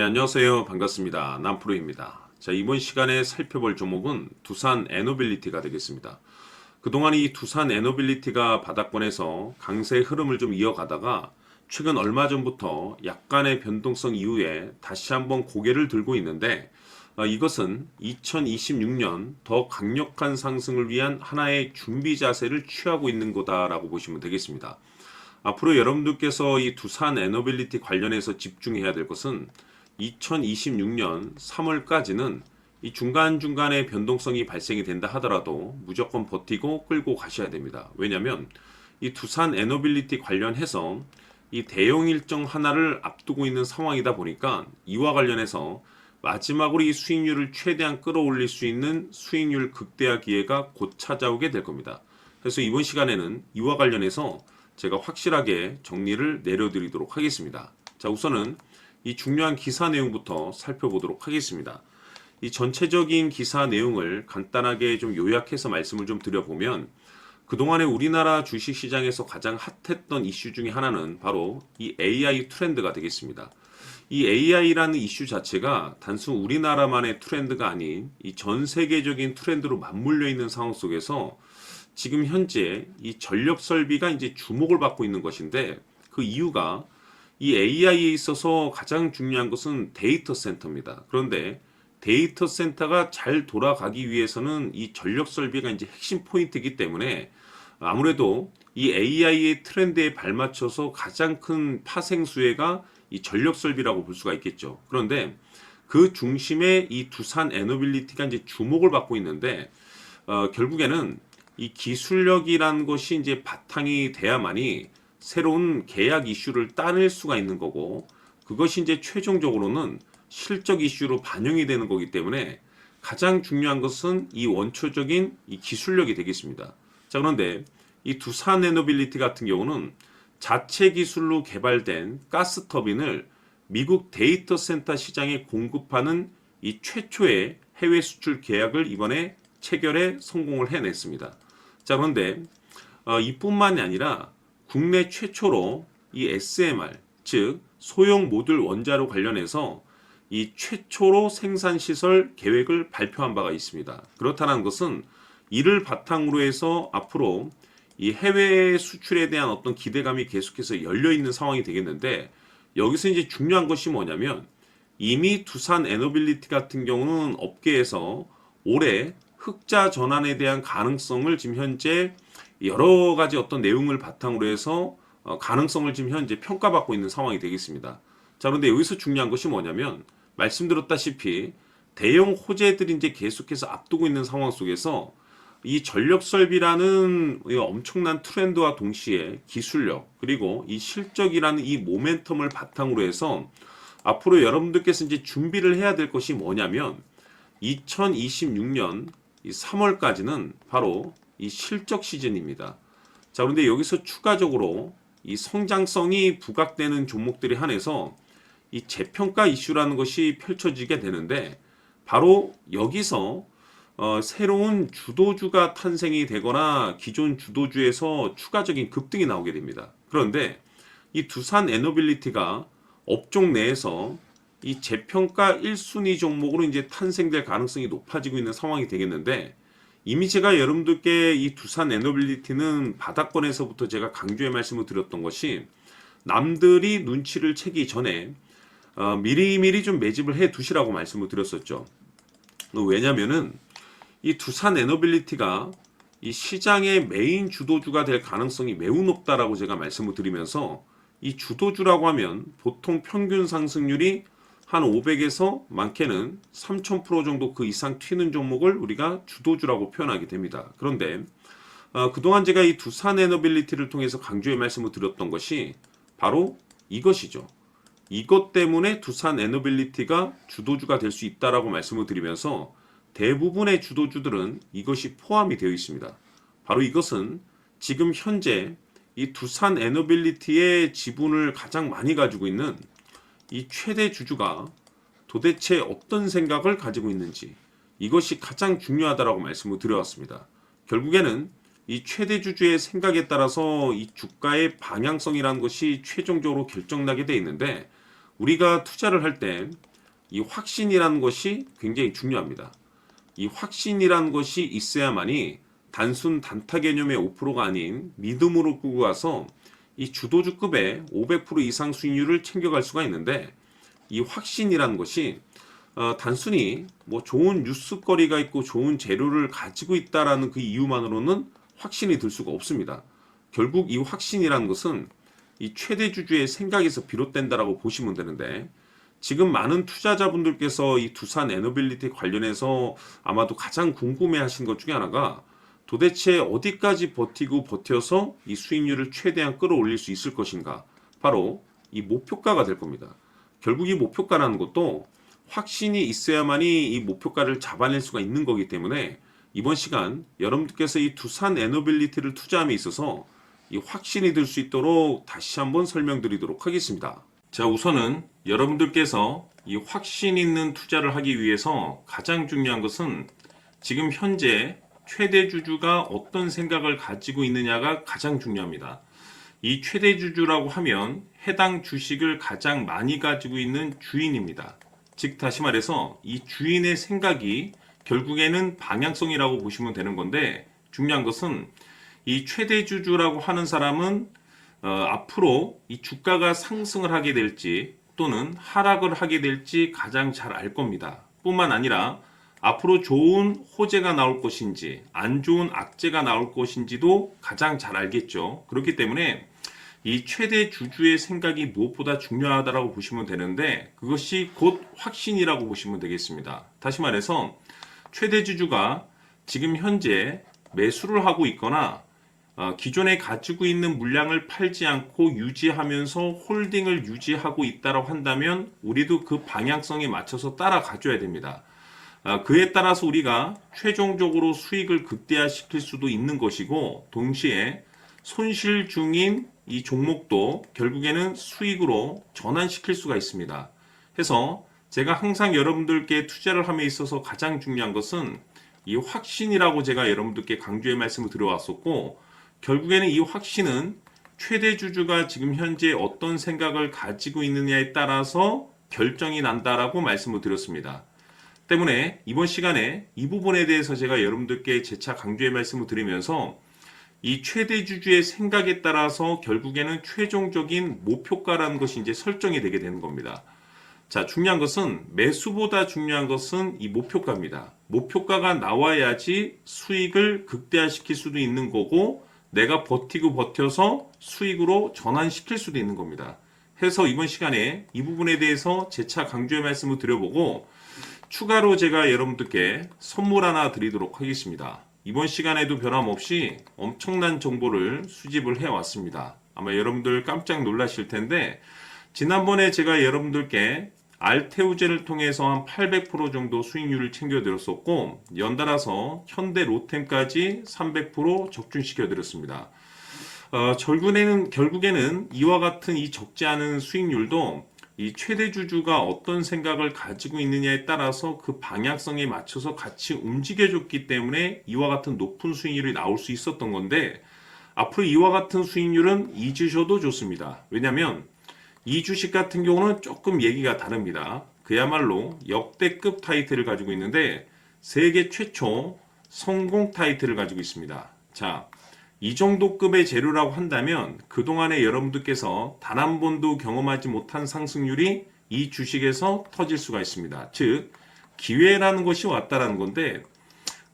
안녕하세요. 반갑습니다. 남프로입니다. 자, 이번 시간에 살펴볼 종목은 두산 에너빌리티가 되겠습니다. 그동안 이 두산 에너빌리티가 바닥권에서 강세 흐름을 좀 이어가다가 최근 얼마 전부터 약간의 변동성 이후에 다시 한번 고개를 들고 있는데 이것은 2026년 더 강력한 상승을 위한 하나의 준비 자세를 취하고 있는 거다라고 보시면 되겠습니다. 앞으로 여러분들께서 이 두산 에너빌리티 관련해서 집중해야 될 것은 2026년 3월까지는 이 중간중간에 변동성이 발생이 된다 하더라도 무조건 버티고 끌고 가셔야 됩니다. 왜냐하면 이 두산 에너빌리티 관련해서 이 대형 일정 하나를 앞두고 있는 상황이다 보니까 이와 관련해서 마지막으로 이 수익률을 최대한 끌어올릴 수 있는 수익률 극대화 기회가 곧 찾아오게 될 겁니다. 그래서 이번 시간에는 이와 관련해서 제가 확실하게 정리를 내려드리도록 하겠습니다. 자, 우선은 이 중요한 기사 내용부터 살펴보도록 하겠습니다. 이 전체적인 기사 내용을 간단하게 좀 요약해서 말씀을 좀 드려보면 그동안에 우리나라 주식시장에서 가장 핫했던 이슈 중에 하나는 바로 이 AI 트렌드가 되겠습니다. 이 AI라는 이슈 자체가 단순 우리나라만의 트렌드가 아닌 이 전 세계적인 트렌드로 맞물려 있는 상황 속에서 지금 현재 이 전력 설비가 이제 주목을 받고 있는 것인데 그 이유가 이 AI에 있어서 가장 중요한 것은 데이터 센터입니다. 그런데 데이터 센터가 잘 돌아가기 위해서는 이 전력 설비가 이제 핵심 포인트이기 때문에 아무래도 이 AI의 트렌드에 발맞춰서 가장 큰 파생 수혜가 이 전력 설비라고 볼 수가 있겠죠. 그런데 그 중심에 이 두산 에너빌리티가 이제 주목을 받고 있는데 결국에는 이 기술력이라는 것이 이제 바탕이 돼야만이 새로운 계약 이슈를 따낼 수가 있는 거고 그것이 이제 최종적으로는 실적 이슈로 반영이 되는 거기 때문에 가장 중요한 것은 이 원초적인 이 기술력이 되겠습니다. 자, 그런데 이 두산 에너빌리티 같은 경우는 자체 기술로 개발된 가스 터빈을 미국 데이터 센터 시장에 공급하는 이 최초의 해외 수출 계약을 이번에 체결에 성공을 해냈습니다. 자, 그런데 이뿐만이 아니라 국내 최초로 이 SMR, 즉 소형 모듈 원자로 관련해서 이 최초로 생산 시설 계획을 발표한 바가 있습니다. 그렇다는 것은 이를 바탕으로 해서 앞으로 이 해외 수출에 대한 어떤 기대감이 계속해서 열려 있는 상황이 되겠는데 여기서 이제 중요한 것이 뭐냐면 이미 두산 에너빌리티 같은 경우는 업계에서 올해 흑자 전환에 대한 가능성을 지금 현재 여러 가지 어떤 내용을 바탕으로 해서 가능성을 지금 현재 평가받고 있는 상황이 되겠습니다. 자, 그런데 여기서 중요한 것이 뭐냐면 말씀드렸다시피 대형 호재들이 이제 계속해서 앞두고 있는 상황 속에서 이 전력 설비라는 엄청난 트렌드와 동시에 기술력 그리고 이 실적이라는 이 모멘텀을 바탕으로 해서 앞으로 여러분들께서 이제 준비를 해야 될 것이 뭐냐면 2026년 이 3월까지는 바로 이 실적 시즌입니다. 자, 그런데 여기서 추가적으로 이 성장성이 부각되는 종목들에 한해서 이 재평가 이슈라는 것이 펼쳐지게 되는데 바로 여기서 새로운 주도주가 탄생이 되거나 기존 주도주에서 추가적인 급등이 나오게 됩니다. 그런데 이 두산 에너빌리티가 업종 내에서 이 재평가 1순위 종목으로 이제 탄생될 가능성이 높아지고 있는 상황이 되겠는데 이미 제가 여러분들께 이 두산 에너빌리티는 바닥권에서부터 제가 강조의 말씀을 드렸던 것이 남들이 눈치를 채기 전에 미리미리 좀 매집을 해 두시라고 말씀을 드렸었죠. 왜냐면은 이 두산 에너빌리티가 이 시장의 메인 주도주가 될 가능성이 매우 높다라고 제가 말씀을 드리면서 이 주도주라고 하면 보통 평균 상승률이 한 500에서 많게는 3000% 정도 그 이상 튀는 종목을 우리가 주도주라고 표현하게 됩니다. 그런데 그동안 제가 이 두산 에너빌리티를 통해서 강조의 말씀을 드렸던 것이 바로 이것이죠. 이것 때문에 두산 에너빌리티가 주도주가 될 수 있다라고 말씀을 드리면서 대부분의 주도주들은 이것이 포함이 되어 있습니다. 바로 이것은 지금 현재 이 두산 에너빌리티의 지분을 가장 많이 가지고 있는 이 최대 주주가 도대체 어떤 생각을 가지고 있는지 이것이 가장 중요하다라고 말씀을 드려왔습니다. 결국에는 이 최대 주주의 생각에 따라서 이 주가의 방향성이라는 것이 최종적으로 결정나게 돼 있는데 우리가 투자를 할 때 이 확신이라는 것이 굉장히 중요합니다. 이 확신이라는 것이 있어야만이 단순 단타 개념의 5%가 아닌 믿음으로 끌고 가서 이 주도주급의 500% 이상 수익률을 챙겨갈 수가 있는데, 이 확신이라는 것이 단순히 뭐 좋은 뉴스거리가 있고 좋은 재료를 가지고 있다라는 그 이유만으로는 확신이 들 수가 없습니다. 결국 이 확신이라는 것은 이 최대 주주의 생각에서 비롯된다라고 보시면 되는데, 지금 많은 투자자분들께서 이 두산 에너빌리티 관련해서 아마도 가장 궁금해하신 것 중에 하나가 도대체 어디까지 버티고 버텨서 이 수익률을 최대한 끌어올릴 수 있을 것인가, 바로 이 목표가가 될 겁니다. 결국 이 목표가라는 것도 확신이 있어야만이 이 목표가를 잡아낼 수가 있는 거기 때문에 이번 시간 여러분들께서 이 두산 에너빌리티를 투자함에 있어서 이 확신이 들 수 있도록 다시 한번 설명드리도록 하겠습니다. 자, 우선은 여러분들께서 이 확신 있는 투자를 하기 위해서 가장 중요한 것은 지금 현재 최대 주주가 어떤 생각을 가지고 있느냐가 가장 중요합니다. 이 최대 주주라고 하면 해당 주식을 가장 많이 가지고 있는 주인입니다. 즉 다시 말해서 이 주인의 생각이 결국에는 방향성이라고 보시면 되는 건데, 중요한 것은 이 최대 주주라고 하는 사람은 앞으로 이 주가가 상승을 하게 될지 또는 하락을 하게 될지 가장 잘 알 겁니다. 뿐만 아니라 앞으로 좋은 호재가 나올 것인지 안 좋은 악재가 나올 것인지도 가장 잘 알겠죠. 그렇기 때문에 이 최대 주주의 생각이 무엇보다 중요하다고 보시면 되는데, 그것이 곧 확신이라고 보시면 되겠습니다. 다시 말해서 최대 주주가 지금 현재 매수를 하고 있거나 기존에 가지고 있는 물량을 팔지 않고 유지하면서 홀딩을 유지하고 있다고 한다면 우리도 그 방향성에 맞춰서 따라가줘야 됩니다. 그에 따라서 우리가 최종적으로 수익을 극대화시킬 수도 있는 것이고, 동시에 손실 중인 이 종목도 결국에는 수익으로 전환시킬 수가 있습니다. 해서 제가 항상 여러분들께 투자를 함에 있어서 가장 중요한 것은 이 확신이라고 제가 여러분들께 강조의 말씀을 드려왔었고, 결국에는 이 확신은 최대 주주가 지금 현재 어떤 생각을 가지고 있느냐에 따라서 결정이 난다라고 말씀을 드렸습니다. 때문에 이번 시간에 이 부분에 대해서 제가 여러분들께 재차 강조의 말씀을 드리면서 이 최대 주주의 생각에 따라서 결국에는 최종적인 목표가라는 것이 이제 설정이 되게 되는 겁니다. 자, 중요한 것은 매수보다 중요한 것은 이 목표가입니다. 목표가가 나와야지 수익을 극대화시킬 수도 있는 거고, 내가 버티고 버텨서 수익으로 전환시킬 수도 있는 겁니다. 해서 이번 시간에 이 부분에 대해서 재차 강조의 말씀을 드려보고, 추가로 제가 여러분들께 선물 하나 드리도록 하겠습니다. 이번 시간에도 변함없이 엄청난 정보를 수집을 해왔습니다. 아마 여러분들 깜짝 놀라실 텐데, 지난번에 제가 여러분들께 알테우젠을 통해서 한 800% 정도 수익률을 챙겨드렸었고, 연달아서 현대 로템까지 300% 적중시켜드렸습니다. 결국에는 이와 같은 이 적지 않은 수익률도 이 최대 주주가 어떤 생각을 가지고 있느냐에 따라서 그 방향성에 맞춰서 같이 움직여줬기 때문에 이와 같은 높은 수익률이 나올 수 있었던 건데, 앞으로 이와 같은 수익률은 잊으셔도 좋습니다. 왜냐하면 이 주식 같은 경우는 조금 얘기가 다릅니다. 그야말로 역대급 타이틀을 가지고 있는데 세계 최초 성공 타이틀을 가지고 있습니다. 자, 이 정도 급의 재료라고 한다면 그동안에 여러분들께서 단 한 번도 경험하지 못한 상승률이 이 주식에서 터질 수가 있습니다. 즉, 기회라는 것이 왔다라는 건데,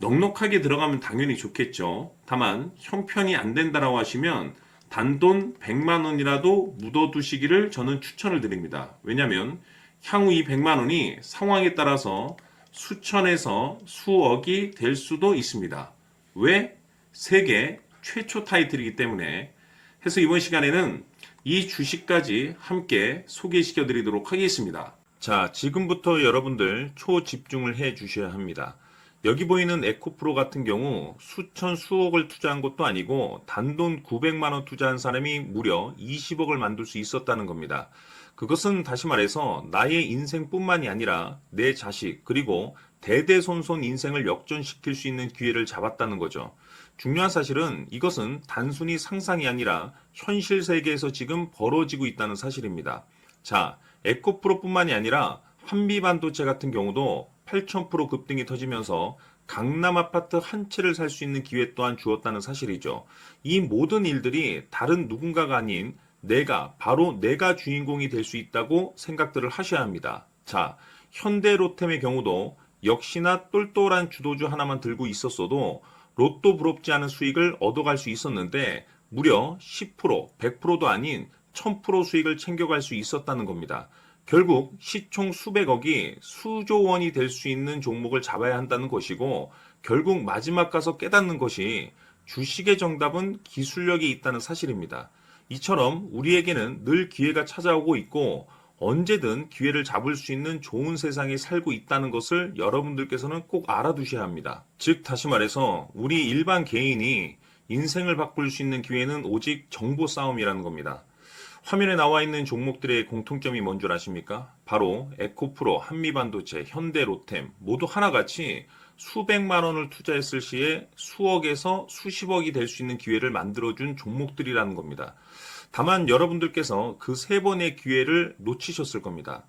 넉넉하게 들어가면 당연히 좋겠죠. 다만 형편이 안 된다라고 하시면 단돈 100만 원이라도 묻어두시기를 저는 추천을 드립니다. 왜냐하면 향후 이 100만 원이 상황에 따라서 수천에서 수억이 될 수도 있습니다. 왜? 세계 최초 타이틀이기 때문에. 해서 이번 시간에는 이 주식까지 함께 소개시켜 드리도록 하겠습니다. 자, 지금부터 여러분들 초집중을 해 주셔야 합니다. 여기 보이는 에코프로 같은 경우 수천 수억을 투자한 것도 아니고 단돈 900만 원 투자한 사람이 무려 20억을 만들 수 있었다는 겁니다. 그것은 다시 말해서 나의 인생뿐만이 아니라 내 자식 그리고 대대손손 인생을 역전시킬 수 있는 기회를 잡았다는 거죠. 중요한 사실은 이것은 단순히 상상이 아니라 현실 세계에서 지금 벌어지고 있다는 사실입니다. 자, 에코프로뿐만이 아니라 한미반도체 같은 경우도 8,000% 급등이 터지면서 강남 아파트 한 채를 살 수 있는 기회 또한 주었다는 사실이죠. 이 모든 일들이 다른 누군가가 아닌 바로 내가 주인공이 될 수 있다고 생각들을 하셔야 합니다. 자, 현대로템의 경우도 역시나 똘똘한 주도주 하나만 들고 있었어도 로또 부럽지 않은 수익을 얻어갈 수 있었는데 무려 10%, 100%도 아닌 1000% 수익을 챙겨갈 수 있었다는 겁니다. 결국 시총 수백억이 수조 원이 될 수 있는 종목을 잡아야 한다는 것이고 결국 마지막 가서 깨닫는 것이 주식의 정답은 기술력이 있다는 사실입니다. 이처럼 우리에게는 늘 기회가 찾아오고 있고 언제든 기회를 잡을 수 있는 좋은 세상에 살고 있다는 것을 여러분들께서는 꼭 알아두셔야 합니다. 즉 다시 말해서 우리 일반 개인이 인생을 바꿀 수 있는 기회는 오직 정보 싸움이라는 겁니다. 화면에 나와 있는 종목들의 공통점이 뭔 줄 아십니까? 바로 에코프로, 한미반도체, 현대로템 모두 하나같이 수백만 원을 투자했을 시에 수억에서 수십억이 될 수 있는 기회를 만들어준 종목들이라는 겁니다. 다만 여러분들께서 그 세 번의 기회를 놓치셨을 겁니다.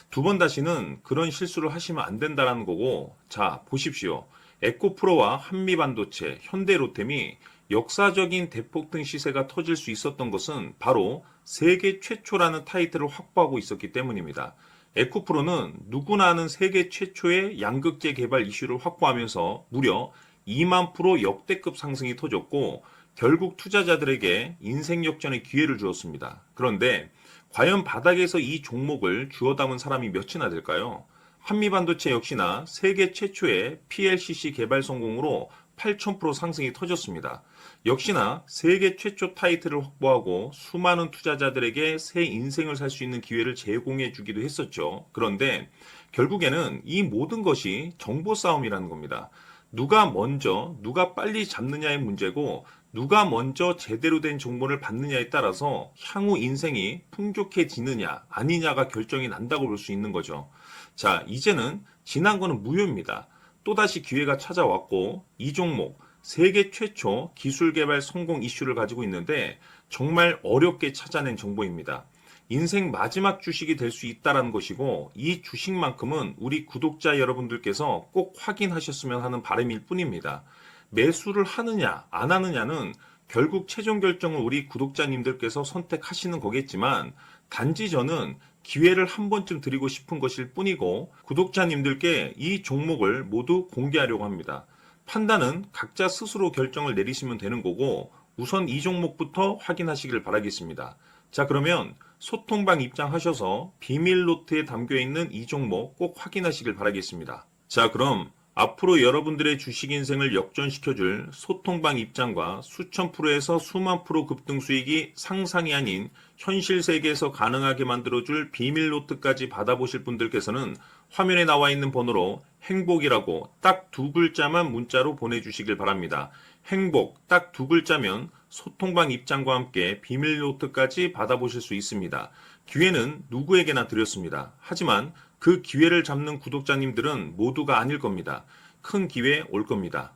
두 번 다시는 그런 실수를 하시면 안 된다는 거고, 자, 보십시오. 에코프로와 한미반도체, 현대로템이 역사적인 대폭등 시세가 터질 수 있었던 것은 바로 세계 최초라는 타이틀을 확보하고 있었기 때문입니다. 에코프로는 누구나 아는 세계 최초의 양극재 개발 이슈를 확보하면서 무려 2만 프로 역대급 상승이 터졌고 결국 투자자들에게 인생 역전의 기회를 주었습니다. 그런데 과연 바닥에서 이 종목을 주워 담은 사람이 몇이나 될까요? 한미반도체 역시나 세계 최초의 PLCC 개발 성공으로 8,000% 상승이 터졌습니다. 역시나 세계 최초 타이틀을 확보하고 수많은 투자자들에게 새 인생을 살 수 있는 기회를 제공해 주기도 했었죠. 그런데 결국에는 이 모든 것이 정보 싸움이라는 겁니다. 누가 빨리 잡느냐의 문제고 누가 먼저 제대로 된 정보를 받느냐에 따라서 향후 인생이 풍족해지느냐 아니냐가 결정이 난다고 볼 수 있는 거죠. 자, 이제는 지난 거는 무효입니다. 또다시 기회가 찾아왔고 이 종목 세계 최초 기술 개발 성공 이슈를 가지고 있는데 정말 어렵게 찾아낸 정보입니다. 인생 마지막 주식이 될 수 있다는 것이고 이 주식만큼은 우리 구독자 여러분들께서 꼭 확인하셨으면 하는 바람일 뿐입니다. 매수를 하느냐 안 하느냐는 결국 최종 결정을 우리 구독자님들께서 선택하시는 거겠지만 단지 저는 기회를 한 번쯤 드리고 싶은 것일 뿐이고 구독자님들께 이 종목을 모두 공개하려고 합니다. 판단은 각자 스스로 결정을 내리시면 되는 거고 우선 이 종목부터 확인하시길 바라겠습니다. 자, 그러면 소통방 입장하셔서 비밀 노트에 담겨 있는 이 종목 꼭 확인하시길 바라겠습니다. 자, 그럼 앞으로 여러분들의 주식 인생을 역전시켜줄 소통방 입장과 수천 프로에서 수만 프로 급등 수익이 상상이 아닌 현실 세계에서 가능하게 만들어줄 비밀 노트까지 받아보실 분들께서는 화면에 나와 있는 번호로 행복이라고 딱 두 글자만 문자로 보내주시길 바랍니다. 행복 딱 두 글자면 소통방 입장과 함께 비밀 노트까지 받아보실 수 있습니다. 기회는 누구에게나 드렸습니다. 하지만 그 기회를 잡는 구독자님들은 모두가 아닐 겁니다. 큰 기회 올 겁니다.